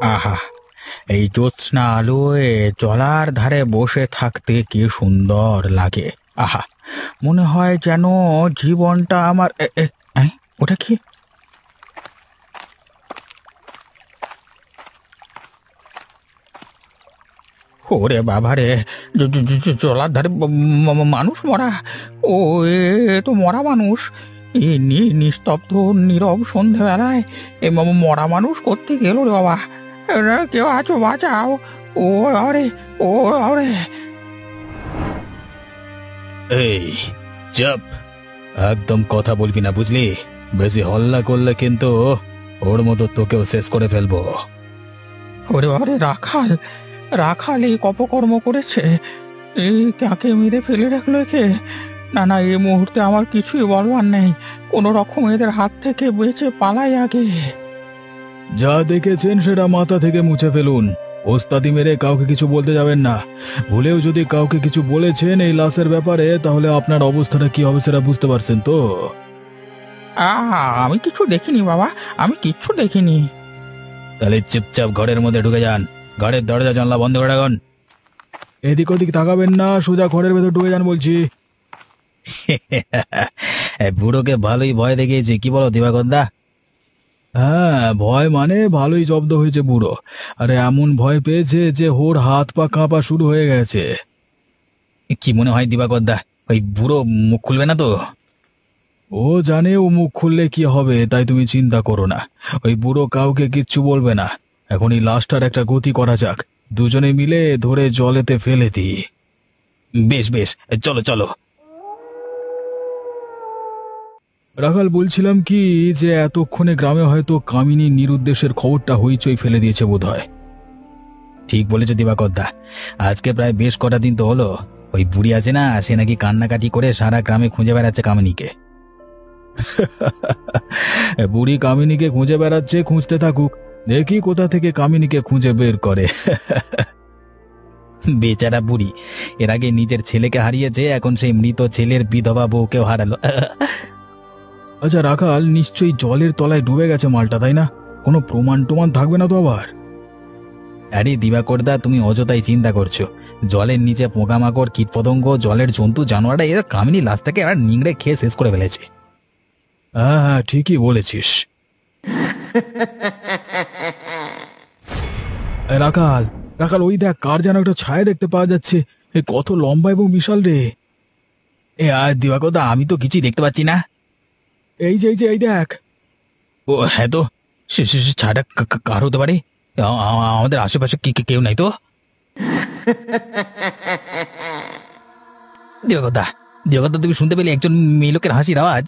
আহা, এই জ্যোৎস্না আলোয় জলার ধারে বসে থাকতে কি সুন্দর লাগে। আহা, মনে হয় যেন জীবনটা আমার ওটা কি? ওরে বাবা রে! জলার ধারে মানুষ মরা! ও, এ তো মরা মানুষ। এই নিস্তব্ধ নীরব সন্ধ্যেবেলায় মরা মানুষ করতে গেল রে বাবা। কেউ আছো, বাঁচাও! ও আরে, ও আরে! এই, চুপ! একদম কথা বলবি না, বুঝলি? বেশি হল্লা করলে কিন্তু ওর মতো তোকেও শেষ করে ফেলবো। ওরে বাবারে, রাখাল! রাখাল এই অপকর্ম করেছে! এই কাকে মেরে ফেলে রাখলো একে! না না, এই মুহূর্তে আমার কিছুই বলবার নেই। কোনো রকম এদের হাত থেকে বেঁচে পালাই আগে। যা দেখেছেন সেটা মাথা থেকে মুছে ফেলুন। ওস্তাদি মেরে কাউকে কিছু বলতে যাবেন না। ভুলেও যদি কাউকে কিছু বলেছেন এই লাশের ব্যাপারে, তাহলে আপনার অবস্থাটা কি হবে সেটা বুঝতে পারছেন তো? আমি কিছু দেখিনি বাবা, আমি কিচ্ছু দেখিনি। তাহলে চুপচাপ ঘরের মধ্যে ঢুকে যান। ঘরের দরজা জানলা বন্ধ করে রাখুন। এদিক ওদিক তাকাবেন না, সোজা ঘরের ভেতর ঢুকে যান বলছি। বুড়োকে ভালোই ভয় দেখিয়েছে, কি বলো দিবাকরদা? হ্যাঁ, ভয় মানে ভালোই জব্দ হয়েছে বুড়ো। আরে এমন ভয় পেয়েছে যে ওর হাত পা কাঁপা শুরু হয়ে গেছে। কি মনে হয় দিবাকরদা, ওই বুড়ো মুখ খুলবে না তো? ও জানে ও মুখ খুললে কি হবে, তাই তুমি চিন্তা করো না। ওই বুড়ো কাউকে কিচ্ছু বলবে না। এখন এই লাশটার একটা গতি করা যাক। দুজনে মিলে ধরে জলেতে ফেলে দিই। বেশ বেশ, চলো চলো। রাখাল, বলছিলাম কি যে এতক্ষণে গ্রামে হয়তো কামিনী নিরুদ্দেশের খবরটা হইচই ফেলে দিয়েছে বোধহয়। ঠিক বলেছ দিবাকরদা। আজকে প্রায় বেশ কটা দিন তো হলো। ওই বুড়ি আছে না, সে নাকি কান্নাকাটি করে সারা গ্রামে খুঁজে বেড়াচ্ছে কামিনীকে। বুড়ি কামিনীকে খুঁজে বেড়াচ্ছে, খুঁজতে থাকুক। দেখি কোথা থেকে কামিনীকে খুঁজে বের করে। বেচারা বুড়ি এর আগে নিজের ছেলেকে হারিয়েছে, এখন সেই মৃত ছেলের বিধবা বউকেও হারালো। আচ্ছা রাখাল, নিশ্চয়ই জলের তলায় ডুবে গেছে মালটা, তাই না? কোনো প্রমাণ টমান থাকবে না তো আবার? আরে দিবাকরদা, তুমি অযথাই চিন্তা করছো। জলের নিচে পোকামাকড়, কীটপতঙ্গ, জলের জন্তু জানোয়াররা এরা কামিনী লাশটাকে আর নিংড়ে খেয়ে শেষ করে ফেলেছে। হ্যাঁ হ্যাঁ, ঠিকই বলেছিস। রাখাল, রাখাল, ওই দেখ, কার যেন একটা ছায়া দেখতে পাওয়া যাচ্ছে। এ কত লম্বা এবং বিশাল রে! আর দিবাকরদা, আমি তো কিছুই দেখতে পাচ্ছি না। এই যে এই দেখ। ও হ্যাঁ তো, সে ছায়াটা কার হতে পারে? আমাদের আশেপাশে কেউ নাই তো? দিবাকরদা, দিবাকরদা, তুমি শুনতে পেলে একজন মেয়ে লোকের হাসির আওয়াজ?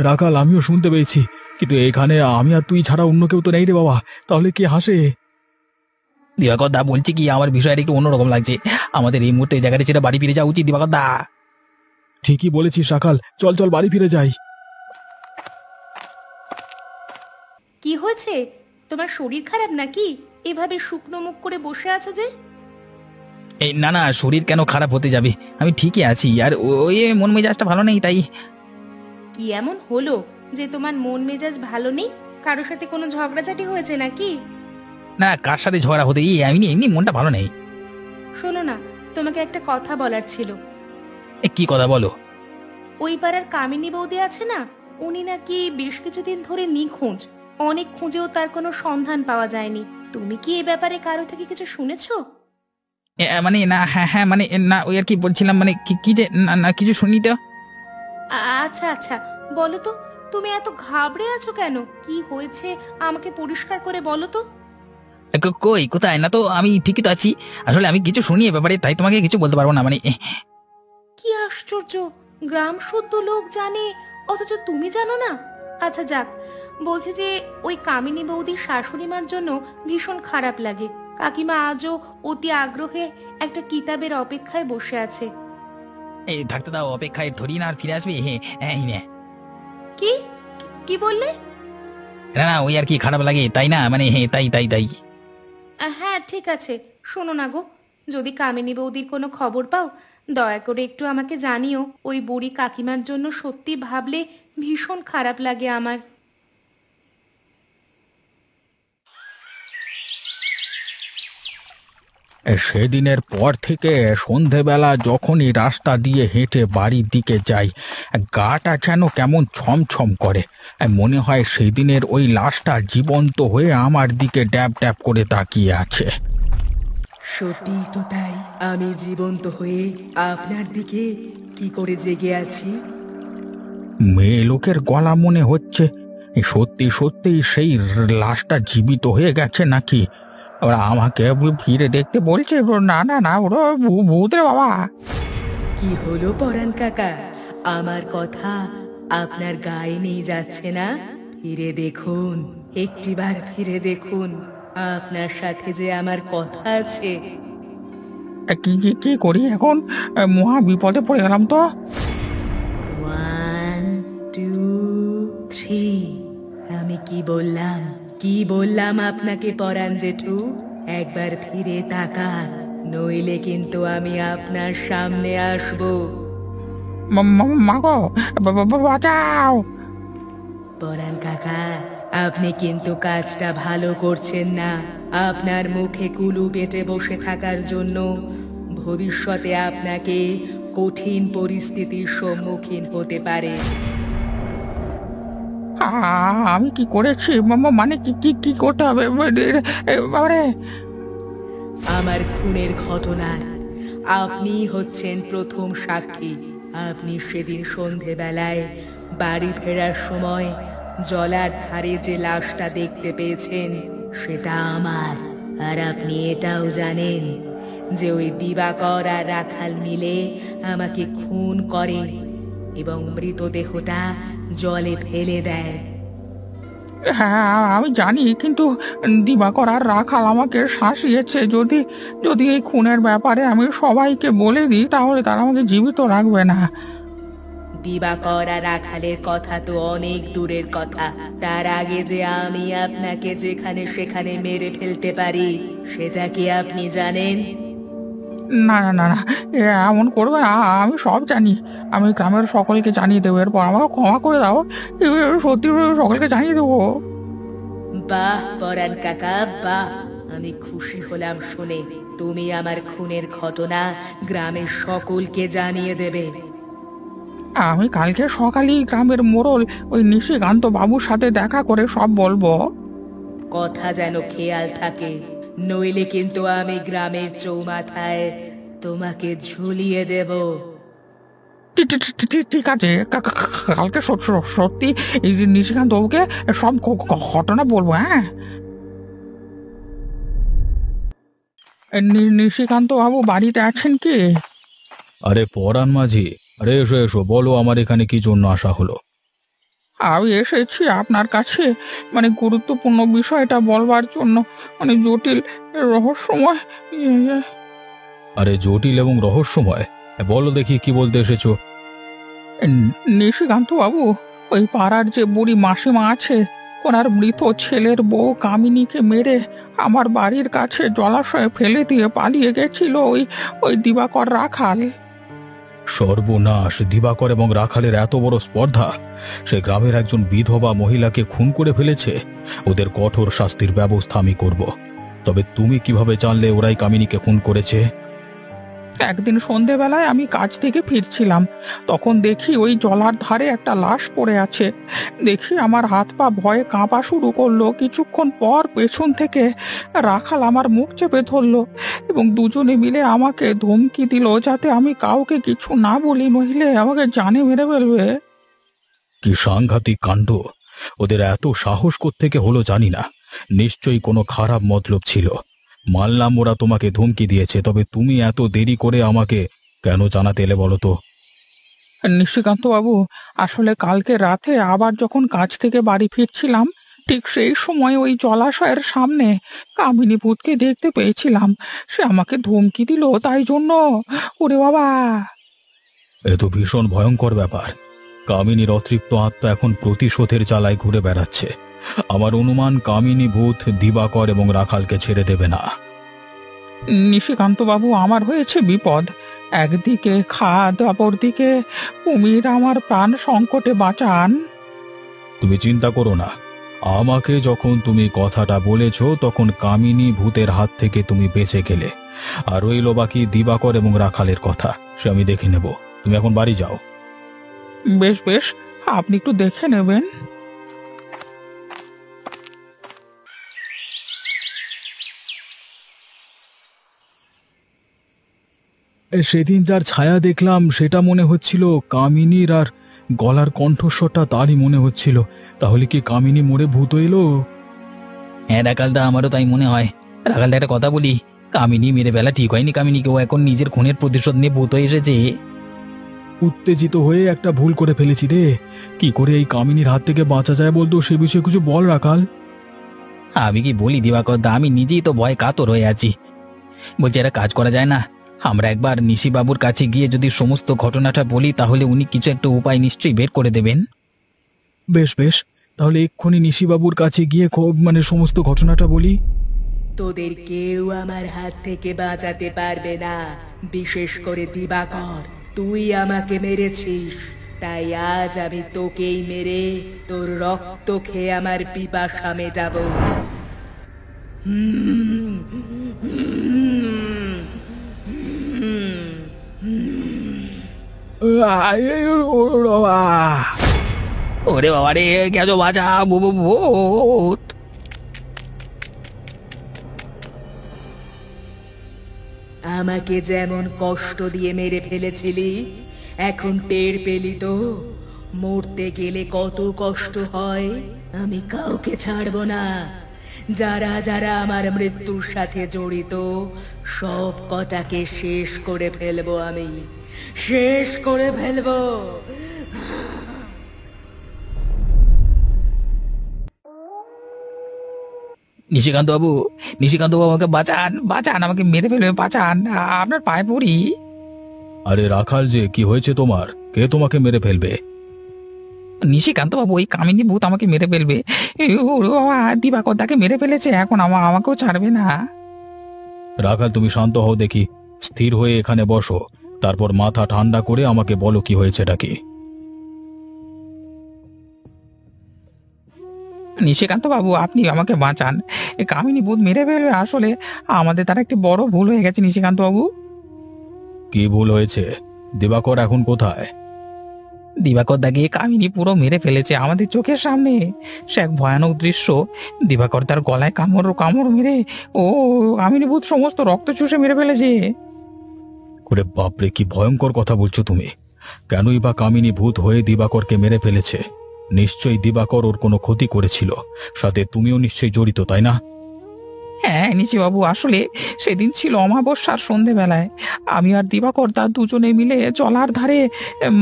রাখাল, আমিও শুনতে পেয়েছি, কিন্তু এখানে আমি আর তুই ছাড়া অন্য কেউ তো নেই রে বাবা। তাহলে কে হাসে? দিবাকরদা, বলছি কি, আমার বিষয়টা একটু অন্যরকম লাগছে। আমাদের এই মুহূর্তে এই জায়গাটা ছেড়ে বাড়ি ফিরে যাওয়া উচিত দিবাকরদা। ঠিকই বলেছিস রাখাল, চল চল বাড়ি ফিরে যাই। কি হয়েছে? তোমার শরীর খারাপ নাকি? এভাবে শুকনো মুখ করে বসে আছো যে? এই না না, শরীর কেন খারাপ হতে যাবে? আমি ঠিকই আছি, আর ওই মন মেজাজটা ভালো নেই তাই। কি এমন হলো যে তোমার মন মেজাজ ভালো নেই? কারোর সাথে কোনো ঝগড়াঝাটি হয়েছে নাকি? না, কার সাথে ঝগড়া হতে, আমি এমনি মনটা ভালো নেই। শোনো না, তোমাকে একটা কথা বলার ছিল। কি কথা বলো? ওই পাড়ার কামিনী বৌদি আছে না, উনি নাকি বেশ কিছুদিন ধরে নিখোঁজ। অনেক খুঁজেও তার কোনো সন্ধান পাওয়া যায়নি। তুমি কি এ ব্যাপারে কারো থেকে কিছু শুনেছো? মানে না, হ্যাঁ হ্যাঁ, মানে না, ওই আর কি বলছিলাম, মানে কি কি যে না না, কিছু শুনি তো। আচ্ছা আচ্ছা, বলো তো, তুমি এত ঘাবড়ে আছো কেন? কি হয়েছে আমাকে পরিষ্কার করে বলো তো। কই, কোথায়? না তো, আমি ঠিকই তো আছি। আসলে আমি কিছু শুনি এ ব্যাপারে, তাই তোমাকে কিছু বলতে পারবো না, মানে। কি আশ্চর্য! গ্রাম শুদ্ধ লোক জানে, অথচ তুমি জানো না। আচ্ছা যাক, বলছে যে ওই কামিনী বৌদির শাশুড়ি মার জন্য ভীষণ খারাপ লাগে। কাকিমা আজও অতি আগ্রহে একটা কিতাবের অপেক্ষায় বসে আছে। এই থাকতে দাও, অপেক্ষায় ধরি না আর ফিরে আসবে। হ্যাঁ হ্যাঁ হ্যাঁ। কি? কি বললে? না না, ওই আর কি খারাপ লাগে তাই না, মানে হ্যাঁ, তাই তাই তাই। হ্যাঁ ঠিক আছে। শোনো না গো, যদি কামিনী বৌদির কোনো খবর পাও, দয়া করে একটু আমাকে জানিও। ওই বুড়ি কাকিমার জন্য সত্যি ভাবলে ভীষণ খারাপ লাগে আমার। সেদিনের পর থেকে সন্ধেবেলা যখনই রাস্তা দিয়ে হেঁটে বাড়ির দিকে যাই, গাটা যেন কেমন ছমছম করে। মনে হয় সেদিনের ওই লাশটা জীবন্ত হয়ে আমার দিকে ড্যাব ড্যাব করে তাকিয়ে আছে। সত্যি তো তাই, আমি জীবন্ত হয়ে আপনার দিকে কি করে জেগে আছি। মেয়ে লোকের গলা মনে হচ্ছে। সত্যি সত্যি সেই লাশটা জীবিত হয়ে গেছে নাকি? ওরা আমাকে ফিরে দেখতে বলছে। না না না, ওরা ভূত রে বাবা। কি হলো পরাণ কাকা, আমার কথা আপনার গায়ে নিয়ে যাচ্ছে না? ফিরে দেখুন, একটিবার ফিরে দেখুন, আপনার সাথে যে আমার কথা আছে। কি কি কি করি এখন? মহা বিপদে পড়ে গেলাম তো। 1 2 3। আমি কি বললাম আপনাকে পরাণ জেঠু? একবার ফিরে তাকান, নইলে কিন্তু আমি আপনার সামনে আসবো। মাগো, বাঁচাও। পরাণ কাকা, আপনি কিন্তু কাজটা ভালো করছেন না। আপনার মুখে কুলু পেটে বসে থাকার জন্য ভবিষ্যতে আপনাকে কঠিন পরিস্থিতির সম্মুখীন হতে পারে। আমি কি করেছি? মানে কি কি কি করতে হবে? বাবারে, আমার খুনের ঘটনার আপনি হচ্ছেন প্রথম সাক্ষী। আপনি সেদিন সন্ধেবেলায় বাড়ি ফেরার সময় জলার ধারে যে লাশটা দেখতে পেয়েছেন সেটা আমার। আর আপনি এটাও জানেন যে ওই দিবাকর আর রাখাল মিলে আমাকে খুন করে এবং মৃতদেহটা জলে ফেলে দেয়। হ্যাঁ আমি জানি, কিন্তু দিবাকর আর রাখাল আমাকে শাসিয়েছে। যদি যদি এই খুনের ব্যাপারে আমি সবাইকে বলে দিই তাহলে তারা আমাকে জীবিত রাখবে না। দিবাকর আর রাখালের কথা তো অনেক দূরের কথা, তার আগে যে আমি আপনাকে যেখানে সেখানে মেরে ফেলতে পারি সেটা কি আপনি জানেন? না না না না, এমন করবে না। আমি সব জানি। আমি গ্রামের সকলকে জানিয়ে দেবো। এরপর আমাকে ক্ষমা করে দাও। সত্যি সকলকে জানিয়ে দেবো। বাহ পরাণ কাকা, বাহ! আমি খুশি হলাম শুনে। তুমি আমার খুনের ঘটনা গ্রামের সকলকে জানিয়ে দেবে। আমি কালকে সকালেই গ্রামের মোড়ল ওই নিশিকান্ত বাবুর সাথে দেখা করে সব বলবো। কথা যেন খেয়াল থাকে, নইলে কিন্তু আমি গ্রামের চৌমাথায় তোমাকে ঝুলিয়ে দেব। ঠিক আছে, কালকে সত্যি এই নিশিকান্ত বাবুকে সব ঘটনা বলবো। হ্যাঁ, নিশিকান্ত বাবু বাড়িতে আছেন কি? আরে পরাণ মাঝি, আরে এসো এসো, বলো আমার এখানে কি জন্য আসা হলো। আমি এসেছি আপনার কাছে গুরুত্বপূর্ণ বিষয়টা বলবার জন্য, জটিল রহস্যময়। আরে জটিল এবং রহস্যময়, বলো দেখি কি বলতে এসেছো। নিশিকান্ত বাবু, ওই পাড়ার যে বুড়ি মাসিমা আছে, ওনার মৃত ছেলের বউ কামিনীকে মেরে আমার বাড়ির কাছে জলাশয়ে ফেলে দিয়ে পালিয়ে গেছিল ওই ওই দিবাকর রাখাল। সর্বনাশ! দিবাকর এবং রাখালের এত বড় স্পর্ধা! সে গ্রামের একজন বিধবা মহিলাকে খুন করে ফেলেছে। ওদের কঠোর শাস্তির ব্যবস্থা আমি করব। তবে তুমি কিভাবে জানলে ওরাই কামিনীকে খুন করেছে? একদিন সন্ধেবেলায় আমি কাজ থেকে ফিরছিলাম, তখন দেখি ওই জলার ধারে একটা লাশ পড়ে আছে। দেখি আমার হাত পা ভয়ে কাঁপা শুরু করলো। কিছুক্ষণ পর পেছন থেকে রাখাল আমার মুখ চেপে ধরলো এবং দুজনে মিলে আমাকে ধমকি দিল যাতে আমি কাউকে কিছু না বলি, নইলে আমাকে জানে মেরে ফেলবে। কি সাংঘাতিক কাণ্ড! ওদের এত সাহস কোত্থেকে হলো জানি না। নিশ্চয়ই কোনো খারাপ মতলব ছিল। মানলাম ওরা তোমাকে ধমকি দিয়েছে, তবে তুমি এত দেরি করে আমাকে কেন জানাতে এলে বলো তো? নিশিকান্ত বাবু, আসলে কালকে রাতে আবার যখন কাজ থেকে বাড়ি ফিরছিলাম, ঠিক সেই সময় ওই জলাশয়ের সামনে কামিনী ভূতকে দেখতে পেয়েছিলাম। সে আমাকে ধমকি দিল, তাই জন্য। ওরে বাবা! এ তো ভীষণ ভয়ঙ্কর ব্যাপার। কামিনীর অতৃপ্ত আত্মা এখন প্রতিশোধের জ্বালায় ঘুরে বেড়াচ্ছে। আমার অনুমান কামিনী ভূত দিবাকর এবং রাখালকে ছেড়ে দেবে না। নিশিকান্ত বাবু, আমার হয়েছে বিপদ। একদিকে খাদ, অপরদিকে কুমির আমার প্রাণ সংকটে বাঁচান। তুমি চিন্তা করো না। আমাকে যখন তুমি কথাটা বলেছ তখন কামিনী ভূতের হাত থেকে তুমি বেঁচে গেলে। আর রইল বাকি দিবাকর এবং রাখালের কথা, সে আমি দেখে নেব। তুমি এখন বাড়ি যাও। বেশ বেশ, আপনি একটু দেখে নেবেন। সেদিন যার ছায়া দেখলাম সেটা মনে হচ্ছিল কামিনীর, আর গলার কণ্ঠস্বরটা তারই মনে হচ্ছিল। তাহলে কি কামিনী মরে ভূত এলো? হ্যাঁ রাখালদা, আমারও তাই মনে হয়। রাখালদা, একটা কথা বলি, কামিনী মেরে বেলা ঠিক হয়নি। কামিনীকে ও এখন নিজের খুনের প্রতিশোধ নিয়ে ভূত হয়ে এসেছে। উত্তেজিত হয়ে একটা ভুল করে ফেলেছি রে। কি করে এই কামিনীর হাত থেকে বাঁচা যায় বলতো, সে বিষয়ে কিছু বল রাখাল। আমি কি বলি দিবাকর দা, আমি নিজেই তো ভয় কাতর হয়ে আছি। বলছি, একটা কাজ করা যায় না? আমরা একবার নিশিবাবুর কাছে গিয়ে যদি সমস্ত ঘটনাটা বলি, তাহলে উনি কিছু একটা উপায় নিশ্চয়ই বের করে দেবেন। বেশ বেশ, তাহলে এক্ষুনি নিশিবাবুর কাছে গিয়ে সমস্ত ঘটনাটা বলি। তোদের কেউ আমার হাত থেকে বাঁচাতে পারবে না, বিশেষ করে দিবাকর। তুই আমাকে মেরেছিস, তাই আজ আমি তোকেই মেরে তোর রক্ত খেয়ে আমার পিপাসা মেটাবো। ওরে বাবা রে, কেন বাঁচা, ভূত! আমাকে যেমন কষ্ট দিয়ে মেরে ফেলেছিলি, এখন টের পেলি তো মরতে গেলে কত কষ্ট হয়। আমি কাউকে ছাড়বো না। যারা যারা আমার মৃত্যুর সাথে জড়িত, সব কটাকে শেষ করে ফেলবো। আমি শেষ করে ফেলবো। নিশিকান্ত বাবু, নিশিকান্ত বাবু, আমাকে বাঁচান, বাঁচান, আমাকে মেরে ফেলবে, বাঁচান, আপনার পায়ে পড়ি। আরে রাখাল যে, কি হয়েছে তোমার? কে তোমাকে মেরে ফেলবে? নিশিকান্ত বাবু, ওই কামিনী ভূত আমাকে মেরে ফেলবে। দিবাকর দাকে মেরে ফেলেছে, এখন আমাকেও ছাড়বে না। রাখাল, তুমি শান্ত হও দেখি। স্থির হয়ে এখানে বসো, তারপর মাথা ঠান্ডা করে আমাকে বলো কি হয়েছেটা কি। নিশিকান্ত বাবু, আপনি আমাকে বাঁচান। এই কামিনী ভূত মেরে ফেলবে। আসলে আমাদের দ্বারা একটি বড় ভুল হয়ে গেছে নিশিকান্ত বাবু। কি ভুল হয়েছে? দিবাকর এখন কোথায়? দিবাকর দাকে কামিনী পুরো মেরে ফেলেছে আমাদের চোখের সামনে। সে এক ভয়ানক দৃশ্য। দিবাকর তার গলায় কামড় কামড় মেরে ও কামিনী ভূত সমস্ত রক্ত চুষে মেরে ফেলেছে। ওরে বাপরে, কি ভয়ঙ্কর কথা বলছো তুমি! কেনই বা কামিনী ভূত হয়ে দিবাকরকে মেরে ফেলেছে? নিশ্চয়ই দিবাকর ওর কোনো ক্ষতি করেছিল, সাথে তুমিও নিশ্চয়ই জড়িত, তাই না? হ্যাঁ নিশিবাবু, আসলে সেদিন ছিল অমাবস্যার সন্ধেবেলায়। আমি আর দিবাকর দা দুজনে মিলে জলার ধারে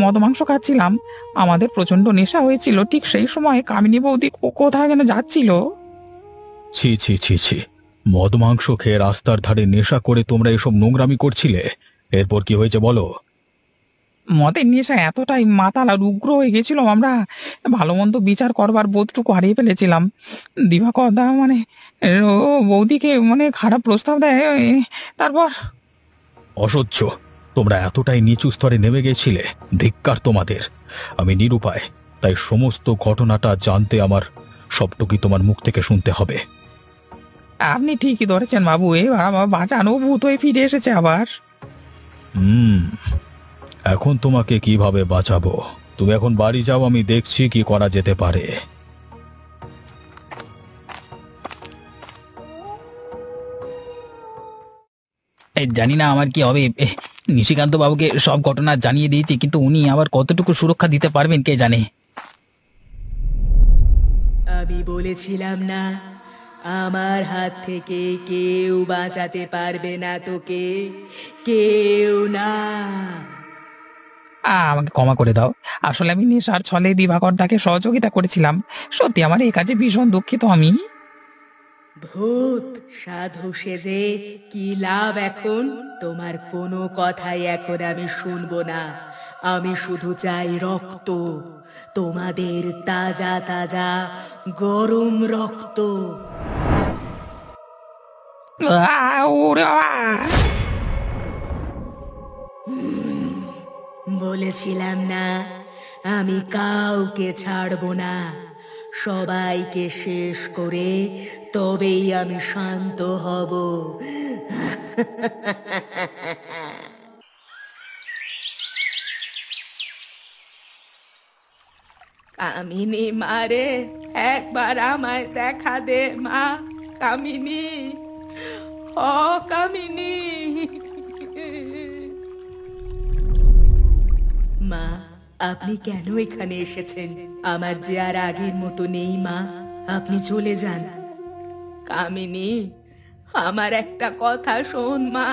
মদ মাংস খাচ্ছিলাম। আমাদের প্রচন্ড নেশা হয়েছিল। ঠিক সেই সময় কামিনী বৌদি কোথায় যেন যাচ্ছিল। ছি ছি ছি ছি, মদ মাংস খেয়ে রাস্তার ধারে নেশা করে তোমরা এসব নোংরামি করছিলে। এরপর কি হয়েছে বলো। মদের নেশা এতটাই মাতাল আর উগ্র হয়ে গেছিলাম, আমরা ভালো মন্দ বিচার করবার বোধটুকু হারিয়ে ফেলেছিলাম। দিবাকর দা ও বৌদিকে খারাপ প্রস্তাব দেয়। তারপর অসহ্য! তোমরা এতটাই নিচু স্তরে নেমে গেছিলে, ধিক্কার তোমাদের। আমি নিরুপায়, তাই সমস্ত ঘটনাটা জানতে আমার সবটুকুই তোমার মুখ থেকে শুনতে হবে। আপনি ঠিকই ধরেছেন বাবু, এবার আমার বাঁচানো ভূত হয়ে ফিরে এসেছে আবার। এখন তোমাকে কিভাবে বাঁচাবো? তুমি এখন বাড়ি যাও, আমি দেখছি কি করা যেতে পারে। জানি না আমার কি হবে। নিশিকান্ত বাবুকে সব ঘটনা জানিয়ে দিয়েছি, কিন্তু উনি আবার কতটুকু সুরক্ষা দিতে পারবেন কে জানে। আমি বলেছিলাম না, আমার হাত থেকে কেউ বাঁচাতে পারবে না তোকে, কেউ না। আমাকে ক্ষমা করে দাও। আসলে আমি নেশার ছলে দিবাকর দাকে সহযোগিতা করেছিলাম। সত্যি আমার এই কাজে ভীষণ দুঃখিত আমি। ভূত সাধু সেজে কি লাভ এখন? তোমার কোনো কথাই এখন আমি শুনবো না। আমি শুধু চাই রক্ত, তোমাদের তাজা তাজা গরম রক্ত। ওরে বাবা! বলেছিলাম না, আমি কাউকে ছাড়বো না। সবাইকে শেষ করে তবেই আমি শান্ত হব। কামিনী মারে, একবার আমায় দেখা দে মা। কামিনী, ও কামিনী। মা, আপনি কেন এখানে এসেছেন? আমার যে আর আগের মতো নেই মা, আপনি চলে যান। কামিনী, আমার একটা কথা শোন মা,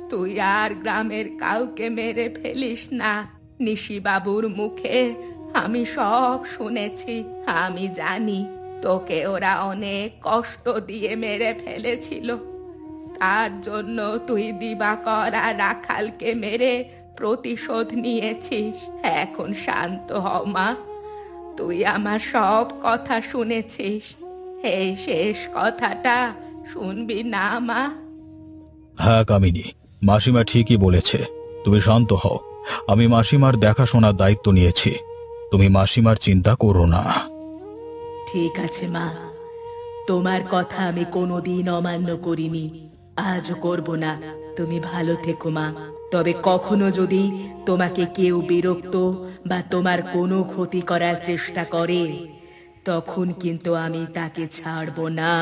তুই আর গ্রামের কাউকে মেরে ফেলিস না। নিশি বাবুর মুখে আমি সব শুনেছি। আমি জানি তোকে ওরা অনেক কষ্ট দিয়ে মেরে ফেলেছিল। তার জন্য তুই দিবাকর আর রাখালকে মেরে প্রতিশোধ নিয়েছিস। এখন শান্ত হ মা, তুই আমার সব কথা শুনেছিস। এই শেষ কথাটা শুনবি না মা? হ্যাঁ কামিনী, মাসিমা ঠিকই বলেছে। তুমি শান্ত হও, আমি মাসিমার দেখাশোনার দায়িত্ব নিয়েছি। তুমি মাসিমার চিন্তা করো না। ঠিক আছে মা, তোমার কথা আমি কোনোদিন অমান্য করিনি, আজও করব না। তুমি ভালো থেকো মা। তবে কখনো যদি তোমাকে কেউ বিরক্ত বা তোমার কোনো ক্ষতি করার চেষ্টা করে, তখন কিন্তু আমি তাকে ছাড়ব না।